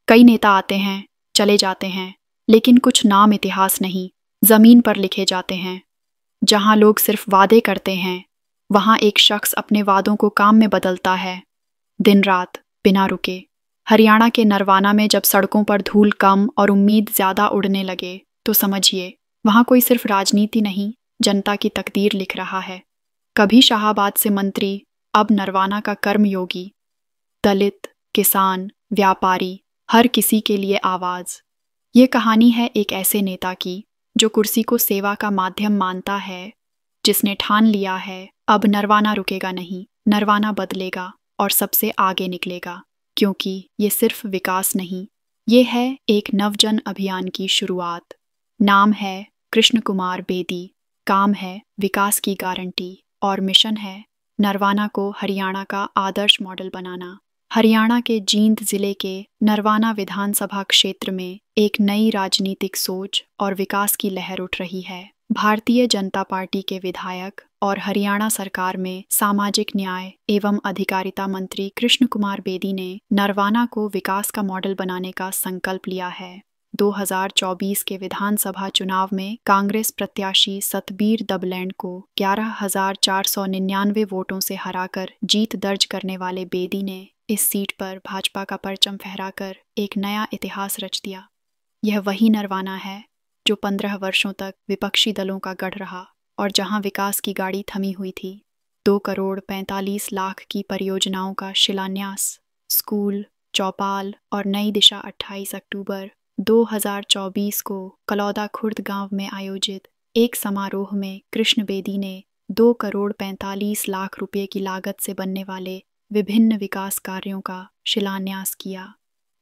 कई नेता आते हैं, चले जाते हैं, लेकिन कुछ नाम इतिहास नहीं, ज़मीन पर लिखे जाते हैं। जहाँ लोग सिर्फ वादे करते हैं, वहाँ एक शख्स अपने वादों को काम में बदलता है, दिन रात बिना रुके। हरियाणा के नरवाना में जब सड़कों पर धूल कम और उम्मीद ज़्यादा उड़ने लगे, तो समझिए वहाँ कोई सिर्फ राजनीति नहीं, जनता की तकदीर लिख रहा है। कभी शाहाबाद से मंत्री, अब नरवाना का कर्मयोगी। दलित, किसान, व्यापारी, हर किसी के लिए आवाज़। ये कहानी है एक ऐसे नेता की जो कुर्सी को सेवा का माध्यम मानता है, जिसने ठान लिया है अब नरवाना रुकेगा नहीं, नरवाना बदलेगा और सबसे आगे निकलेगा। क्योंकि ये सिर्फ विकास नहीं, ये है एक नवजन अभियान की शुरुआत। नाम है कृष्ण कुमार बेदी, काम है विकास की गारंटी और मिशन है नरवाना को हरियाणा का आदर्श मॉडल बनाना। हरियाणा के जींद जिले के नरवाना विधानसभा क्षेत्र में एक नई राजनीतिक सोच और विकास की लहर उठ रही है। भारतीय जनता पार्टी के विधायक और हरियाणा सरकार में सामाजिक न्याय एवं अधिकारिता मंत्री कृष्ण कुमार बेदी ने नरवाना को विकास का मॉडल बनाने का संकल्प लिया है। 2024 के विधानसभा चुनाव में कांग्रेस प्रत्याशी सतबीर दबलैंड को 11,499 वोटों से हराकर जीत दर्ज करने वाले बेदी ने इस सीट पर भाजपा का परचम फहराकर एक नया इतिहास रच दिया। यह वही नरवाना है जो 15 वर्षों तक विपक्षी दलों का गढ़ रहा और जहां विकास की गाड़ी थमी हुई थी। 2 करोड़ 45 लाख की परियोजनाओं का शिलान्यास, स्कूल, चौपाल और नई दिशा 28 अक्टूबर 2024 को कलौदा खुर्द गांव में आयोजित एक समारोह में कृष्ण बेदी ने 2 करोड़ 45 लाख रुपए की लागत से बनने वाले विभिन्न विकास कार्यों का शिलान्यास किया।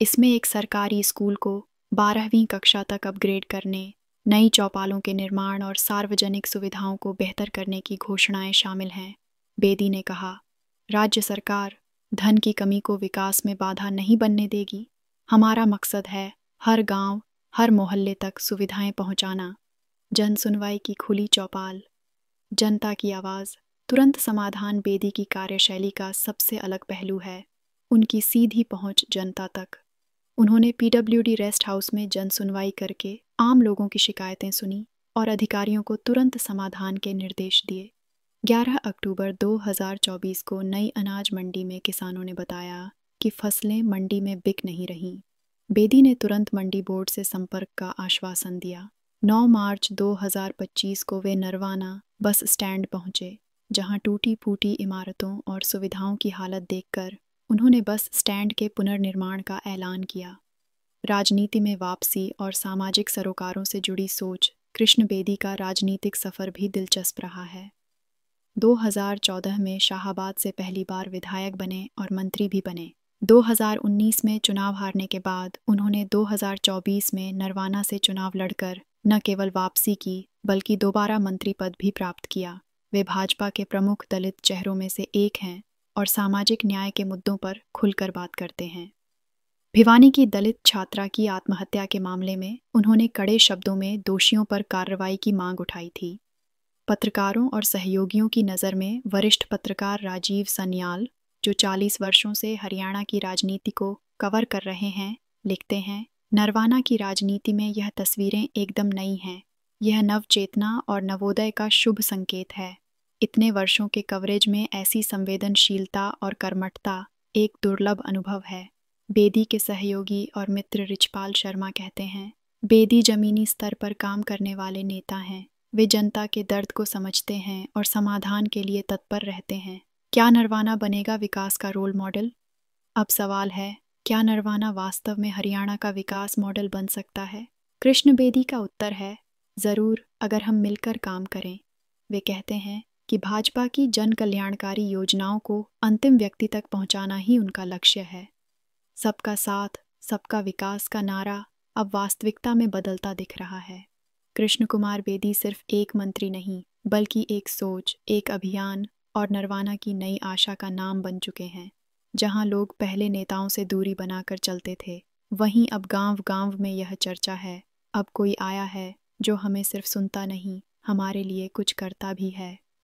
इसमें एक सरकारी स्कूल को 12वीं कक्षा तक अपग्रेड करने, नई चौपालों के निर्माण और सार्वजनिक सुविधाओं को बेहतर करने की घोषणाएं शामिल हैं। बेदी ने कहा, राज्य सरकार धन की कमी को विकास में बाधा नहीं बनने देगी। हमारा मकसद है हर गांव, हर मोहल्ले तक सुविधाएं पहुंचाना। जन सुनवाई की खुली चौपाल, जनता की आवाज़, तुरंत समाधान बेदी की कार्यशैली का सबसे अलग पहलू है। उनकी सीधी पहुंच जनता तक। उन्होंने पीडब्ल्यूडी रेस्ट हाउस में जन सुनवाई करके आम लोगों की शिकायतें सुनी और अधिकारियों को तुरंत समाधान के निर्देश दिए। 11 अक्टूबर 2024 को नई अनाज मंडी में किसानों ने बताया कि फसलें मंडी में बिक नहीं रहीं। बेदी ने तुरंत मंडी बोर्ड से संपर्क का आश्वासन दिया। 9 मार्च 2025 को वे नरवाना बस स्टैंड पहुंचे, जहां टूटी फूटी इमारतों और सुविधाओं की हालत देखकर उन्होंने बस स्टैंड के पुनर्निर्माण का ऐलान किया। राजनीति में वापसी और सामाजिक सरोकारों से जुड़ी सोच कृष्ण बेदी का राजनीतिक सफ़र भी दिलचस्प रहा है। 2014 में शाहाबाद से पहली बार विधायक बने और मंत्री भी बने। 2019 में चुनाव हारने के बाद उन्होंने 2024 में नरवाना से चुनाव लड़कर न केवल वापसी की बल्कि दोबारा मंत्री पद भी प्राप्त किया। वे भाजपा के प्रमुख दलित चेहरों में से एक हैं और सामाजिक न्याय के मुद्दों पर खुलकर बात करते हैं। भिवानी की दलित छात्रा की आत्महत्या के मामले में उन्होंने कड़े शब्दों में दोषियों पर कार्रवाई की मांग उठाई थी। पत्रकारों और सहयोगियों की नज़र में वरिष्ठ पत्रकार राजीव सन्याल, जो 40 वर्षों से हरियाणा की राजनीति को कवर कर रहे हैं, लिखते हैं, नरवाना की राजनीति में यह तस्वीरें एकदम नई हैं। यह नवचेतना और नवोदय का शुभ संकेत है। इतने वर्षों के कवरेज में ऐसी संवेदनशीलता और कर्मठता एक दुर्लभ अनुभव है। बेदी के सहयोगी और मित्र रिचपाल शर्मा कहते हैं, बेदी जमीनी स्तर पर काम करने वाले नेता हैं। वे जनता के दर्द को समझते हैं और समाधान के लिए तत्पर रहते हैं। क्या नरवाना बनेगा विकास का रोल मॉडल? अब सवाल है, क्या नरवाना वास्तव में हरियाणा का विकास मॉडल बन सकता है? कृष्ण बेदी का उत्तर है, ज़रूर, अगर हम मिलकर काम करें। वे कहते हैं कि भाजपा की जन कल्याणकारी योजनाओं को अंतिम व्यक्ति तक पहुंचाना ही उनका लक्ष्य है। सबका साथ, सबका विकास का नारा अब वास्तविकता में बदलता दिख रहा है। कृष्ण कुमार बेदी सिर्फ एक मंत्री नहीं, बल्कि एक सोच, एक अभियान और नरवाना की नई आशा का नाम बन चुके हैं। जहां लोग पहले नेताओं से दूरी बनाकर चलते थे, वहीं अब गांव-गांव में यह चर्चा है, अब कोई आया है जो हमें सिर्फ सुनता नहीं, हमारे लिए कुछ करता भी है।